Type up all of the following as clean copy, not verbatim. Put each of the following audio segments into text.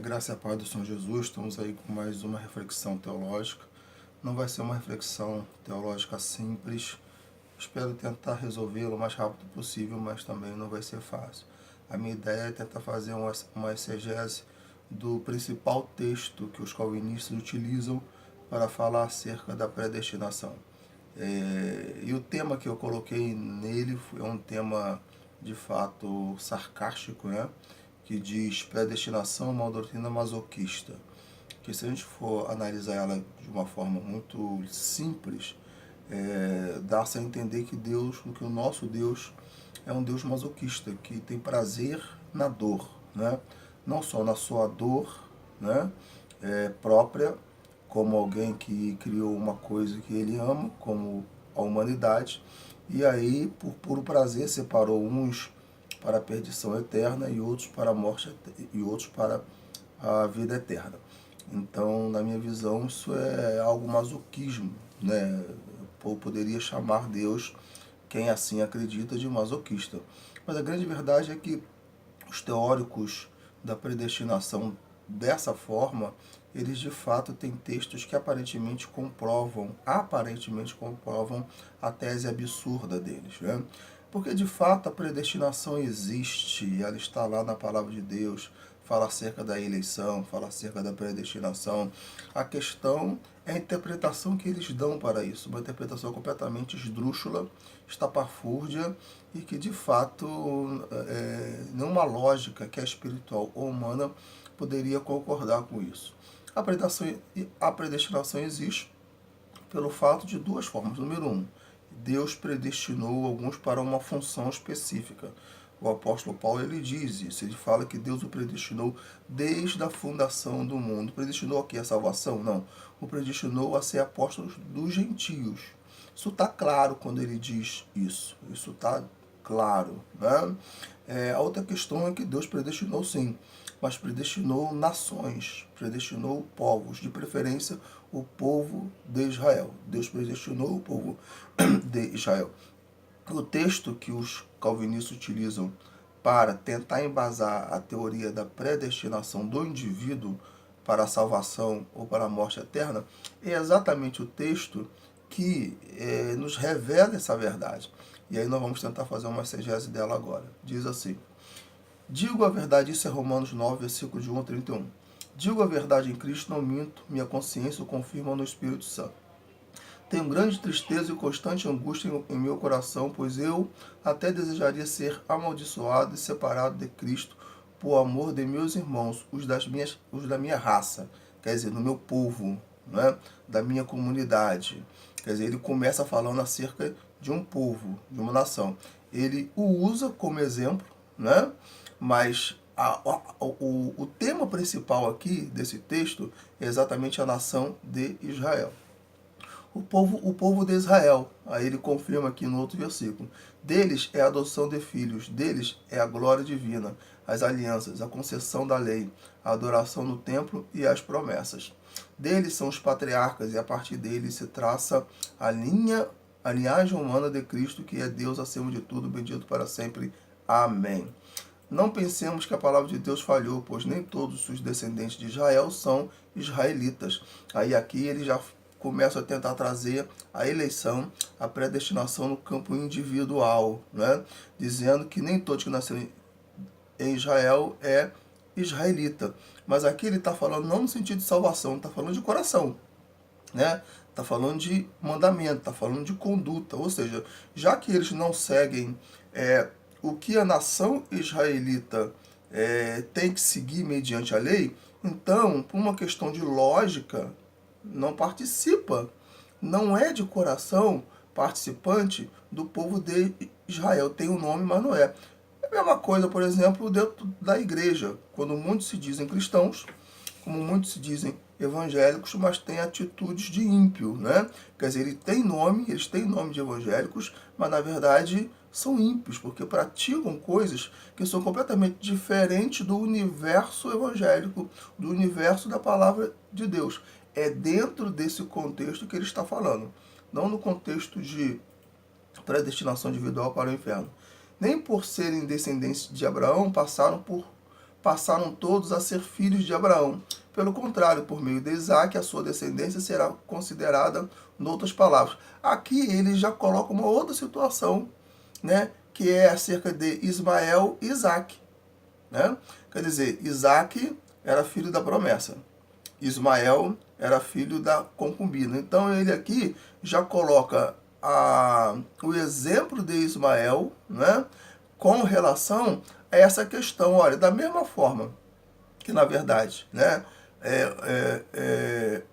Graça e a paz do Senhor Jesus, estamos aí com mais uma reflexão teológica. Não vai ser uma reflexão teológica simples, espero tentar resolvê-lo o mais rápido possível, mas também não vai ser fácil. A minha ideia é tentar fazer uma exegese do principal texto que os calvinistas utilizam para falar acerca da predestinação. E o tema que eu coloquei nele é um tema de fato sarcástico, né? Que diz predestinação, uma doutrina masoquista. Que se a gente for analisar ela de uma forma muito simples, dá-se a entender que que o nosso Deus é um Deus masoquista, que tem prazer na dor, né? Não só na sua dor, né? Própria, como alguém que criou uma coisa que ele ama, como a humanidade, e aí, por puro prazer, separou uns para a perdição eterna e outros para a morte e outros para a vida eterna. Então, na minha visão, isso é algo masoquismo, né? Eu poderia chamar Deus, quem assim acredita, de masoquista. Mas a grande verdade é que os teóricos da predestinação dessa forma, eles de fato têm textos que aparentemente comprovam a tese absurda deles, né? Porque de fato a predestinação existe, ela está lá na palavra de Deus, fala acerca da eleição, fala acerca da predestinação. A questão é a interpretação que eles dão para isso, uma interpretação completamente esdrúxula, estapafúrdia e que de fato nenhuma lógica que é espiritual ou humana poderia concordar com isso. A predestinação existe pelo fato de duas formas. Número um, Deus predestinou alguns para uma função específica. O apóstolo Paulo ele diz isso, ele fala que Deus o predestinou desde a fundação do mundo. Predestinou aqui a salvação? Não. O predestinou a ser apóstolo dos gentios. Isso está claro quando ele diz isso. Isso está claro, né? A outra questão é que Deus predestinou sim, mas predestinou nações, predestinou povos, de preferência o povo de Israel. Deus predestinou o povo de Israel. O texto que os calvinistas utilizam para tentar embasar a teoria da predestinação do indivíduo para a salvação ou para a morte eterna é exatamente o texto que nos revela essa verdade. E aí nós vamos tentar fazer uma exegese dela agora. Diz assim: digo a verdade, isso é Romanos 9, versículo de 1 a 31. Digo a verdade em Cristo, não minto, minha consciência o confirma no Espírito Santo. Tenho grande tristeza e constante angústia em meu coração, pois eu até desejaria ser amaldiçoado e separado de Cristo por amor de meus irmãos, os da minha raça, quer dizer, do meu povo, né? Da minha comunidade. Quer dizer, ele começa falando acerca de um povo, de uma nação. Ele o usa como exemplo, né? Mas o tema principal aqui desse texto é exatamente a nação de Israel. O povo de Israel. Aí ele confirma aqui no outro versículo. Deles é a adoção de filhos, deles é a glória divina, as alianças, a concessão da lei, a adoração no templo e as promessas. Deles são os patriarcas e a partir deles se traça a linhagem humana de Cristo, que é Deus acima de tudo, bendito para sempre. Amém. Não pensemos que a palavra de Deus falhou, pois nem todos os descendentes de Israel são israelitas. Aí aqui ele já começa a tentar trazer a eleição, a predestinação no campo individual, né? Dizendo que nem todos que nasceram em Israel é israelita. Mas aqui ele está falando não no sentido de salvação, está falando de coração, né? Está falando de mandamento, está falando de conduta. Ou seja, já que eles não seguem o que a nação israelita tem que seguir mediante a lei, então, por uma questão de lógica, não participa, não é de coração participante do povo de Israel. Tem um nome, mas não é. É a mesma coisa, por exemplo, dentro da igreja, quando muitos se dizem cristãos, como muitos se dizem evangélicos, mas têm atitudes de ímpio, né? Quer dizer, eles têm nome de evangélicos, mas na verdade são ímpios, porque praticam coisas que são completamente diferentes do universo evangélico, do universo da palavra de Deus. É dentro desse contexto que ele está falando, não no contexto de predestinação individual para o inferno. Nem por serem descendentes de Abraão passaram todos a ser filhos de Abraão. Pelo contrário, por meio de Isaac, a sua descendência será considerada, noutras palavras. Aqui ele já coloca uma outra situação, né, que é acerca de Ismael e Isaac. Né? Quer dizer, Isaac era filho da promessa. Ismael era filho da concubina. Então ele aqui já coloca o exemplo de Ismael, né, com relação a essa questão. Olha, da mesma forma que, na verdade, né,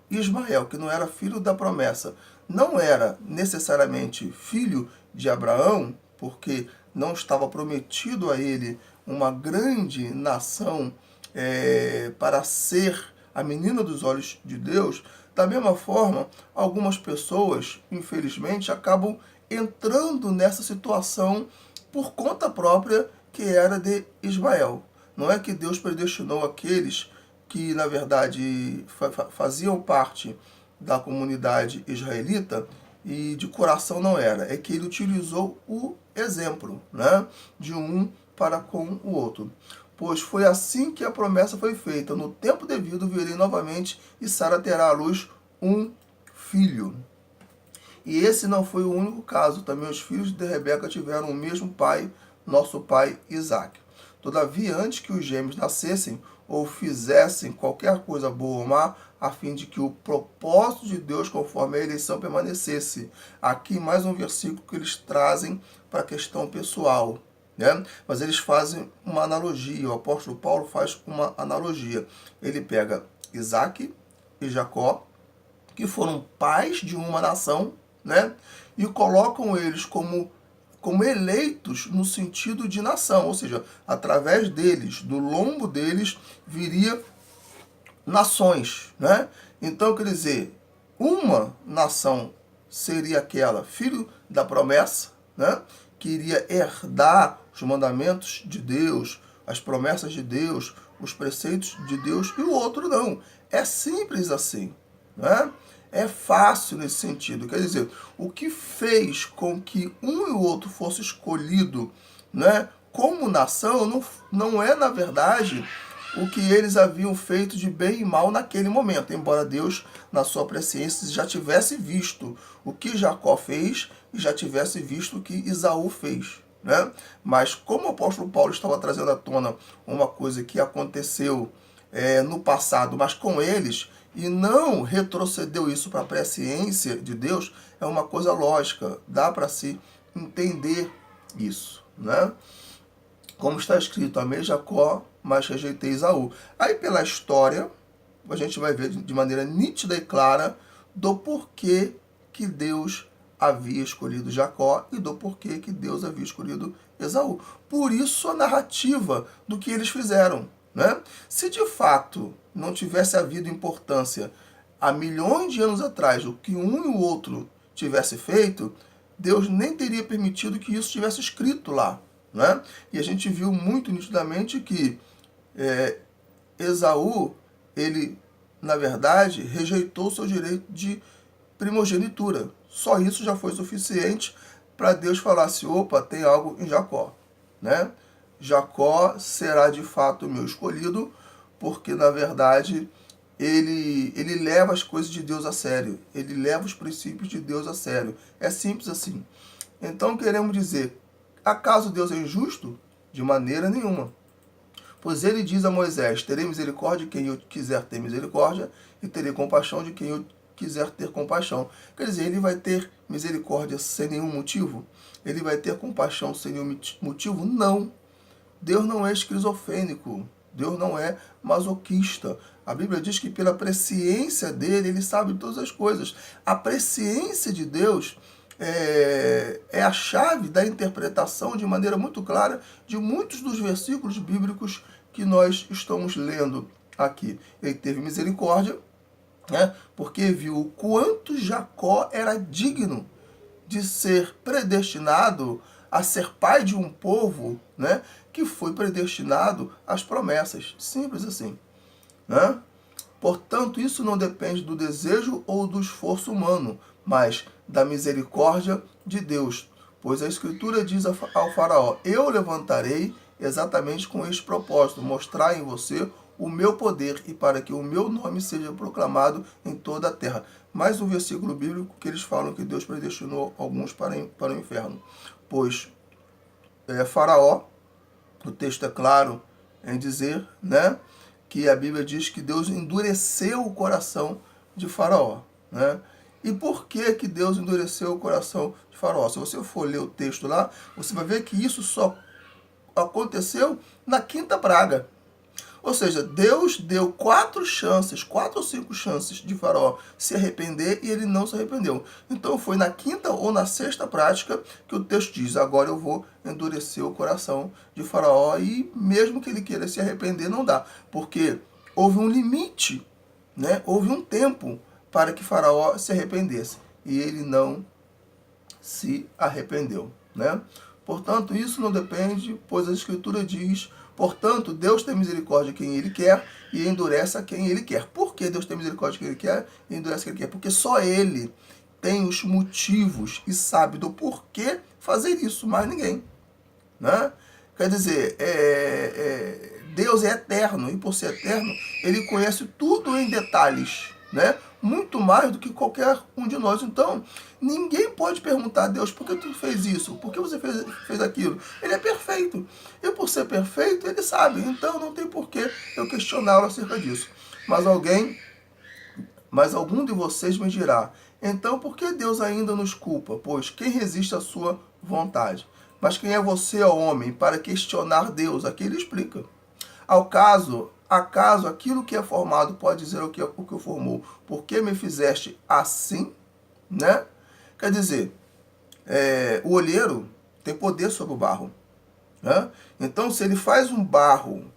Ismael, que não era filho da promessa, não era necessariamente filho de Abraão, porque não estava prometido a ele uma grande nação para ser a menina dos olhos de Deus. Da mesma forma, algumas pessoas, infelizmente, acabam entrando nessa situação por conta própria, que era de Ismael. Não é que Deus predestinou aqueles que, na verdade, faziam parte da comunidade israelita e de coração não era. É que ele utilizou o exemplo, né, de um para com o outro. Pois foi assim que a promessa foi feita. No tempo devido virei novamente e Sara terá à luz um filho. E esse não foi o único caso. Também os filhos de Rebeca tiveram o mesmo pai, nosso pai Isaque. Todavia, antes que os gêmeos nascessem ou fizessem qualquer coisa boa ou má, a fim de que o propósito de Deus conforme a eleição permanecesse. Aqui mais um versículo que eles trazem para a questão pessoal. Né? Mas eles fazem uma analogia, o apóstolo Paulo faz uma analogia. Ele pega Isaque e Jacó, que foram pais de uma nação, né? E colocam eles como eleitos no sentido de nação, ou seja, através deles, do lombo deles, viria nações. Né? Então, quer dizer, uma nação seria aquela, filho da promessa, né? Que iria herdar os mandamentos de Deus, as promessas de Deus, os preceitos de Deus, e o outro não. É simples assim. Né? É fácil nesse sentido. Quer dizer, o que fez com que um e o outro fosse escolhido, né, como nação não é, na verdade, o que eles haviam feito de bem e mal naquele momento, embora Deus, na sua presciência, já tivesse visto o que Jacó fez e já tivesse visto o que Esaú fez. Né? Mas como o apóstolo Paulo estava trazendo à tona uma coisa que aconteceu no passado, mas com eles, e não retrocedeu isso para a presciência de Deus, é uma coisa lógica, dá para se entender isso. Né? Como está escrito, amei Jacó, mas rejeitei Esaú. Aí pela história, a gente vai ver de maneira nítida e clara do porquê que Deus havia escolhido Jacó e do porquê que Deus havia escolhido Esaú. Por isso a narrativa do que eles fizeram. Né? Se de fato não tivesse havido importância há milhões de anos atrás o que um e o outro tivesse feito, Deus nem teria permitido que isso estivesse escrito lá. Né? E a gente viu muito nitidamente que Esaú, ele, na verdade, rejeitou o seu direito de primogenitura. Só isso já foi suficiente para Deus falar assim, opa, tem algo em Jacó. Né? Jacó será de fato o meu escolhido, porque na verdade ele leva as coisas de Deus a sério, ele leva os princípios de Deus a sério. É simples assim. Então queremos dizer, acaso Deus é injusto? De maneira nenhuma. Pois ele diz a Moisés, terei misericórdia de quem eu quiser ter misericórdia e terei compaixão de quem eu quiser ter compaixão. Quer dizer, ele vai ter misericórdia sem nenhum motivo? Ele vai ter compaixão sem nenhum motivo? Não. Deus não é esquizofrênico, Deus não é masoquista. A Bíblia diz que pela presciência dele, ele sabe todas as coisas. A presciência de Deus é a chave da interpretação de maneira muito clara de muitos dos versículos bíblicos que nós estamos lendo aqui. Ele teve misericórdia, né, porque viu o quanto Jacó era digno de ser predestinado a ser pai de um povo, né, que foi predestinado às promessas. Simples assim. Né? Portanto, isso não depende do desejo ou do esforço humano, mas da misericórdia de Deus. Pois a Escritura diz ao faraó, eu levantarei exatamente com este propósito, mostrar em você o meu poder e para que o meu nome seja proclamado em toda a terra. Mais um versículo bíblico que eles falam que Deus predestinou alguns para o inferno. Pois Faraó, o texto é claro em dizer, né, que a Bíblia diz que Deus endureceu o coração de Faraó, né? E por que Deus endureceu o coração de Faraó? Se você for ler o texto lá, você vai ver que isso só aconteceu na quinta praga. Ou seja, Deus deu 4 ou 5 chances de Faraó se arrepender e ele não se arrependeu. Então foi na quinta ou na sexta prática que o texto diz, agora eu vou endurecer o coração de Faraó e mesmo que ele queira se arrepender não dá. Porque houve um limite, né? Houve um tempo para que Faraó se arrependesse e ele não se arrependeu, né? Portanto, isso não depende, pois a Escritura diz, portanto, Deus tem misericórdia de quem Ele quer e endurece a quem Ele quer. Por que Deus tem misericórdia de quem Ele quer e endurece a quem Ele quer? Porque só Ele tem os motivos e sabe do porquê fazer isso, mais ninguém, né? Quer dizer, Deus é eterno e por ser eterno, Ele conhece tudo em detalhes, né? Muito mais do que qualquer um de nós. Então, ninguém pode perguntar a Deus, por que tu fez isso? Por que você fez aquilo? Ele é perfeito. E por ser perfeito, Ele sabe. Então, não tem por que eu questioná-lo acerca disso. Mas algum de vocês me dirá, então por que Deus ainda nos culpa? Pois quem resiste à sua vontade? Mas quem é você, ó homem, para questionar Deus? Aqui ele explica. Acaso aquilo que é formado pode dizer o que o formou? Por que me fizeste assim? Né? Quer dizer, o olheiro tem poder sobre o barro. Né? Então, se ele faz um barro,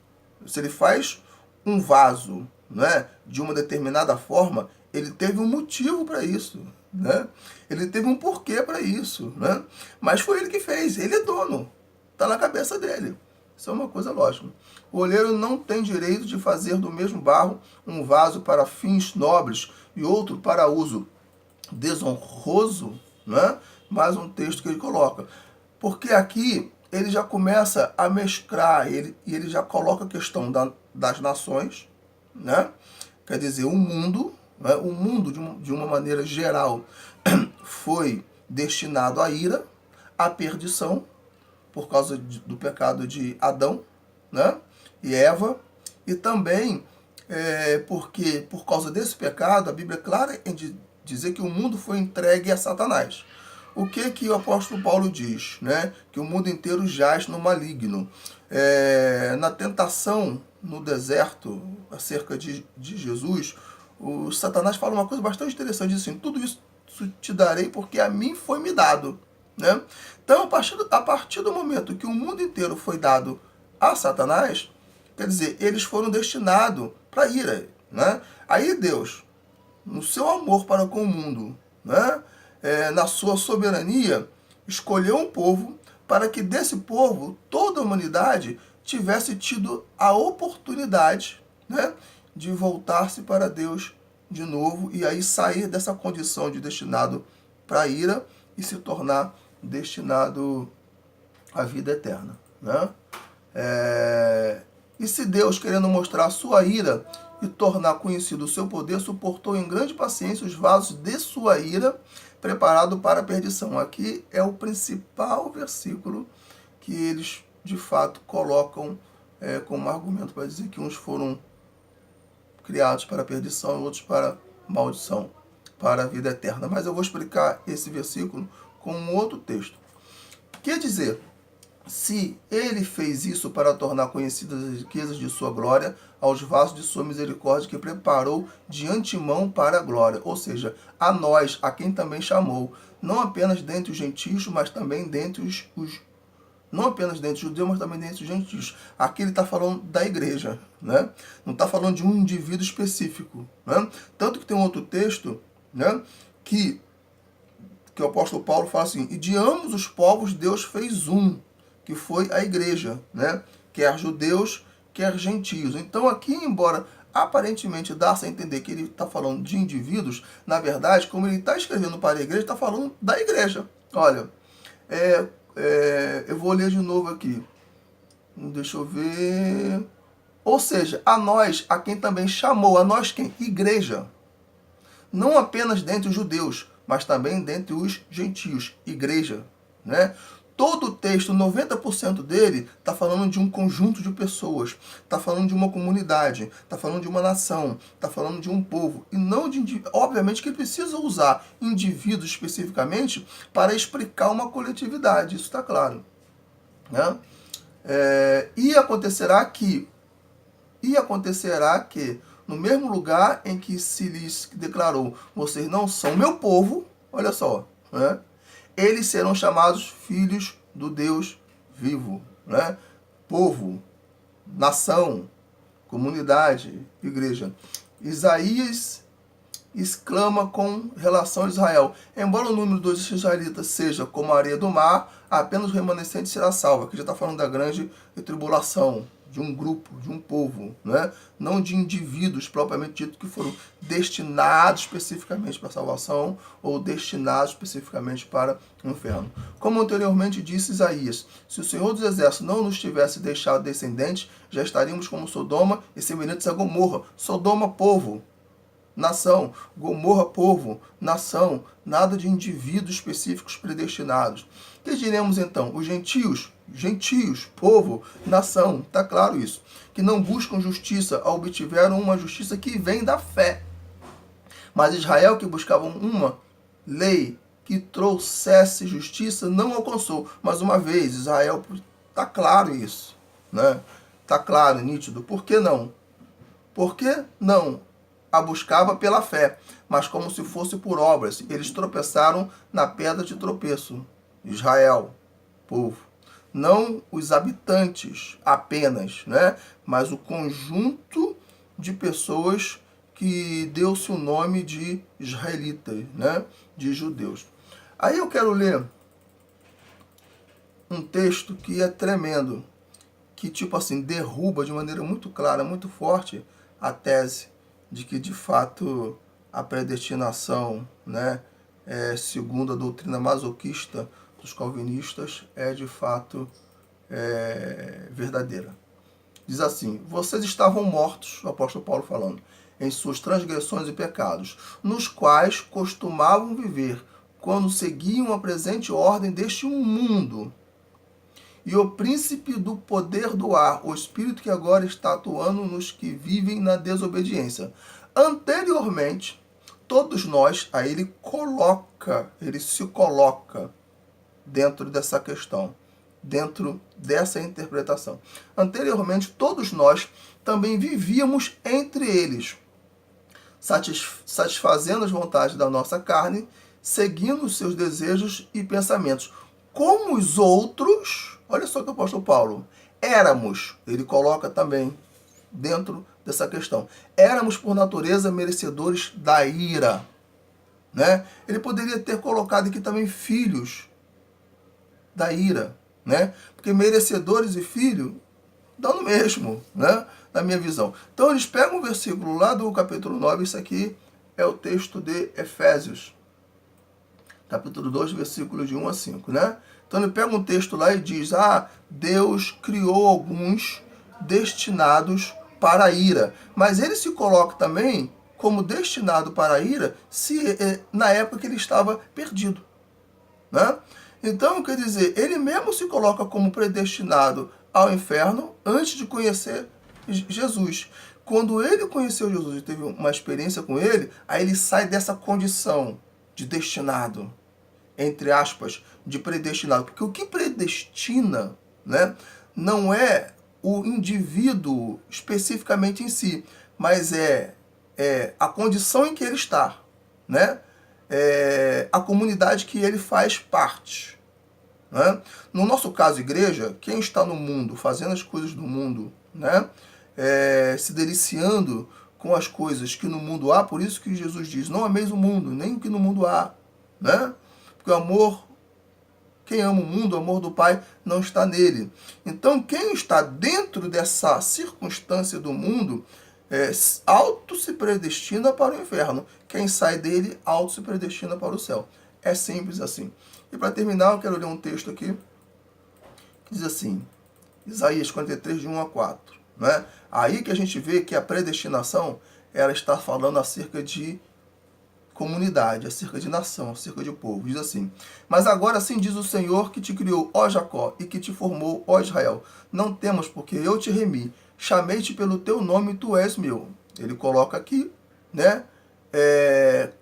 se ele faz um vaso, né, de uma determinada forma, ele teve um motivo para isso. Né? Ele teve um porquê para isso. Né? Mas foi ele que fez, ele é dono. Está na cabeça dele. Isso é uma coisa lógica. O olheiro não tem direito de fazer do mesmo barro um vaso para fins nobres e outro para uso desonroso, né? Mais um texto que ele coloca. Porque aqui ele já começa a mesclar, e ele já coloca a questão das nações, né? Quer dizer, o mundo, né? O mundo de uma maneira geral foi destinado à ira, à perdição, por causa do pecado de Adão, né, e Eva, e também porque por causa desse pecado, a Bíblia é clara em dizer que o mundo foi entregue a Satanás. O que o apóstolo Paulo diz? Né? Que o mundo inteiro jaz no maligno. Na tentação no deserto, acerca de Jesus, o Satanás fala uma coisa bastante interessante, diz assim, tudo isso te darei porque a mim foi me dado. Né? Então, a partir do momento que o mundo inteiro foi dado a Satanás, quer dizer, eles foram destinados para a ira. Né? Aí Deus, no seu amor para com o mundo, né, na sua soberania, escolheu um povo para que desse povo toda a humanidade tivesse tido a oportunidade, né, de voltar-se para Deus de novo e aí sair dessa condição de destinado para a ira e se tornar destinado à vida eterna. Né? E se Deus, querendo mostrar a sua ira e tornar conhecido o seu poder, suportou em grande paciência os vasos de sua ira, preparado para a perdição. Aqui é o principal versículo que eles, de fato, colocam como argumento para dizer que uns foram criados para a perdição e outros para maldição, para a vida eterna. Mas eu vou explicar esse versículo com um outro texto. Quer dizer, se ele fez isso para tornar conhecidas as riquezas de sua glória aos vasos de sua misericórdia que preparou de antemão para a glória, ou seja, a nós, a quem também chamou, não apenas dentre os gentios, mas também dentre os não apenas dentre os judeus, mas também dentre os gentios. Aqui ele está falando da igreja, né? Não está falando de um indivíduo específico. Né? Tanto que tem um outro texto, né, que o apóstolo Paulo fala assim, e de ambos os povos Deus fez um, que foi a igreja, né? Quer judeus, quer gentios. Então aqui, embora aparentemente dá-se a entender que ele está falando de indivíduos, na verdade, como ele está escrevendo para a igreja, está falando da igreja. Olha, eu vou ler de novo aqui. Deixa eu ver. Ou seja, a nós, a quem também chamou, a nós quem? Igreja. Não apenas dentre os judeus, mas também dentre os gentios, igreja, né? Todo o texto, 90% dele, está falando de um conjunto de pessoas, está falando de uma comunidade, está falando de uma nação, está falando de um povo. E não de. Obviamente que ele precisa usar indivíduos especificamente para explicar uma coletividade, isso está claro. Né? E acontecerá que no mesmo lugar em que se lhes declarou, vocês não são meu povo, olha só, né? Eles serão chamados filhos do Deus vivo, né? Povo, nação, comunidade, igreja. Isaías exclama com relação a Israel: embora o número dos israelitas seja como a areia do mar, apenas o remanescente será salvo. Aqui já está falando da grande tribulação, de um grupo, de um povo, né? Não de indivíduos propriamente dito que foram destinados especificamente para a salvação ou destinados especificamente para o inferno. Como anteriormente disse Isaías, se o Senhor dos Exércitos não nos tivesse deixado descendentes, já estaríamos como Sodoma e semelhantes a Gomorra. Sodoma, povo, nação. Gomorra, povo, nação. Nada de indivíduos específicos predestinados. Que diremos então? Os gentios, povo, nação. Está claro isso. Que não buscam justiça, obtiveram uma justiça que vem da fé. Mas Israel, que buscava uma lei que trouxesse justiça, não alcançou. Mais uma vez, Israel, está claro isso, né? Está claro, nítido. Por que não? Por que não a buscava pela fé, mas como se fosse por obras? Eles tropeçaram na pedra de tropeço. Israel, povo. Não os habitantes apenas, né? Mas o conjunto de pessoas que deu-se o nome de israelitas, né? De judeus. Aí eu quero ler um texto que é tremendo, que tipo assim, derruba de maneira muito clara, muito forte, a tese de que de fato a predestinação, né, segundo a doutrina masoquista dos calvinistas, é de fato verdadeira. Diz assim: vocês estavam mortos, o apóstolo Paulo falando, em suas transgressões e pecados, nos quais costumavam viver quando seguiam a presente ordem deste mundo. E o príncipe do poder do ar, o espírito que agora está atuando nos que vivem na desobediência. Anteriormente, todos nós, aí ele se coloca dentro dessa questão, dentro dessa interpretação. Anteriormente, todos nós também vivíamos entre eles, satisfazendo as vontades da nossa carne, seguindo os seus desejos e pensamentos. Como os outros, olha só que o apóstolo Paulo, éramos, ele coloca também dentro dessa questão, éramos por natureza merecedores da ira, né? Ele poderia ter colocado aqui também filhos da ira, né? Porque merecedores e filho dão no mesmo, né? Na minha visão. Então eles pegam um versículo lá do capítulo 9, isso aqui é o texto de Efésios, capítulo 2, versículos de 1 a 5, né? Então ele pega um texto lá e diz: Deus criou alguns destinados para a ira. Mas ele se coloca também como destinado para a ira na época que ele estava perdido, né? Então, quer dizer, ele mesmo se coloca como predestinado ao inferno antes de conhecer Jesus. Quando ele conheceu Jesus e teve uma experiência com ele, aí ele sai dessa condição de destinado, entre aspas, de predestinado. Porque o que predestina, né, não é o indivíduo especificamente em si, mas é a condição em que ele está, né? A comunidade que ele faz parte, né? No nosso caso, igreja, quem está no mundo, fazendo as coisas do mundo, né? Se deliciando com as coisas que no mundo há, por isso que Jesus diz: não ameis o mundo, nem o que no mundo há, né? Porque o amor, quem ama o mundo, o amor do Pai não está nele. Então, quem está dentro dessa circunstância do mundo, auto se predestina para o inferno. Quem sai dele, auto se predestina para o céu. É simples assim. E para terminar, eu quero ler um texto aqui que diz assim: Isaías 43, de 1 a 4. Né? Aí que a gente vê que a predestinação, ela está falando acerca de comunidade, acerca de nação, acerca de povo. Diz assim: mas agora sim diz o Senhor que te criou, ó Jacó, e que te formou, ó Israel. Não temas, porque eu te remi. Chamei-te pelo teu nome e tu és meu. Ele coloca aqui, né,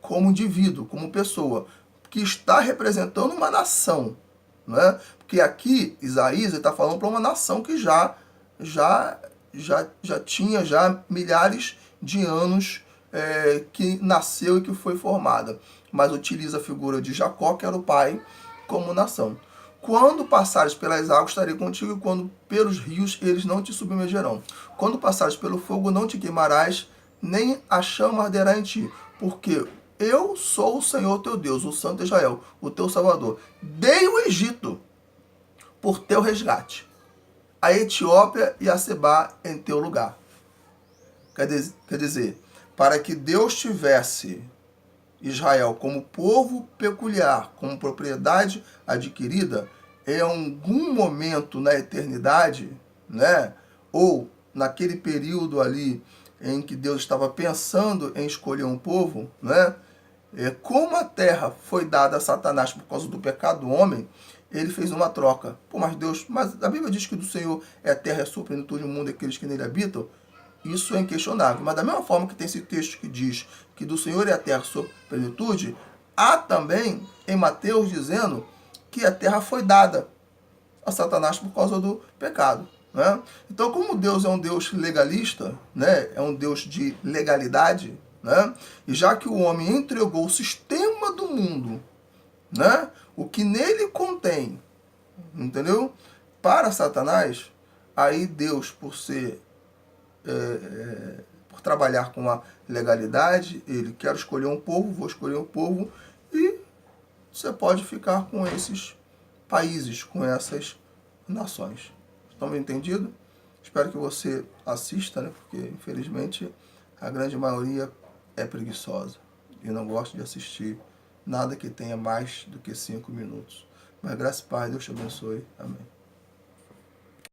como indivíduo, como pessoa, que está representando uma nação. Né? Porque aqui, Isaías está falando para uma nação que já tinha já milhares de anos que nasceu e que foi formada. Mas utiliza a figura de Jacó, que era o pai, como nação. Quando passares pelas águas, estarei contigo, e quando pelos rios, eles não te submergerão. Quando passares pelo fogo, não te queimarás, nem a chama arderá em ti. Porque eu sou o Senhor teu Deus, o Santo Israel, o teu Salvador. Dei o Egito por teu resgate, a Etiópia e a Sebá em teu lugar. Quer dizer, para que Deus tivesse Israel como povo peculiar, como propriedade adquirida, em algum momento na eternidade, né, ou naquele período ali em que Deus estava pensando em escolher um povo, né, como a terra foi dada a Satanás por causa do pecado do homem, ele fez uma troca. Pô, mas a Bíblia diz que do Senhor é a terra, é a sua plenitude, o mundo e aqueles que nele habitam. Isso é inquestionável. Mas da mesma forma que tem esse texto que diz que do Senhor é a terra, a sua plenitude, há também em Mateus dizendo que a terra foi dada a Satanás por causa do pecado. Né? Então, como Deus é um Deus legalista, né, é um Deus de legalidade, né, e já que o homem entregou o sistema do mundo, né, o que nele contém, entendeu, para Satanás, aí Deus, por trabalhar com a legalidade, ele quer escolher um povo, vou escolher um povo, e você pode ficar com esses países, com essas nações. Estão me entendido? Espero que você assista, né? Porque infelizmente a grande maioria é preguiçosa e não gosta de assistir nada que tenha mais do que 5 minutos. Mas graças a Deus, Deus te abençoe. Amém.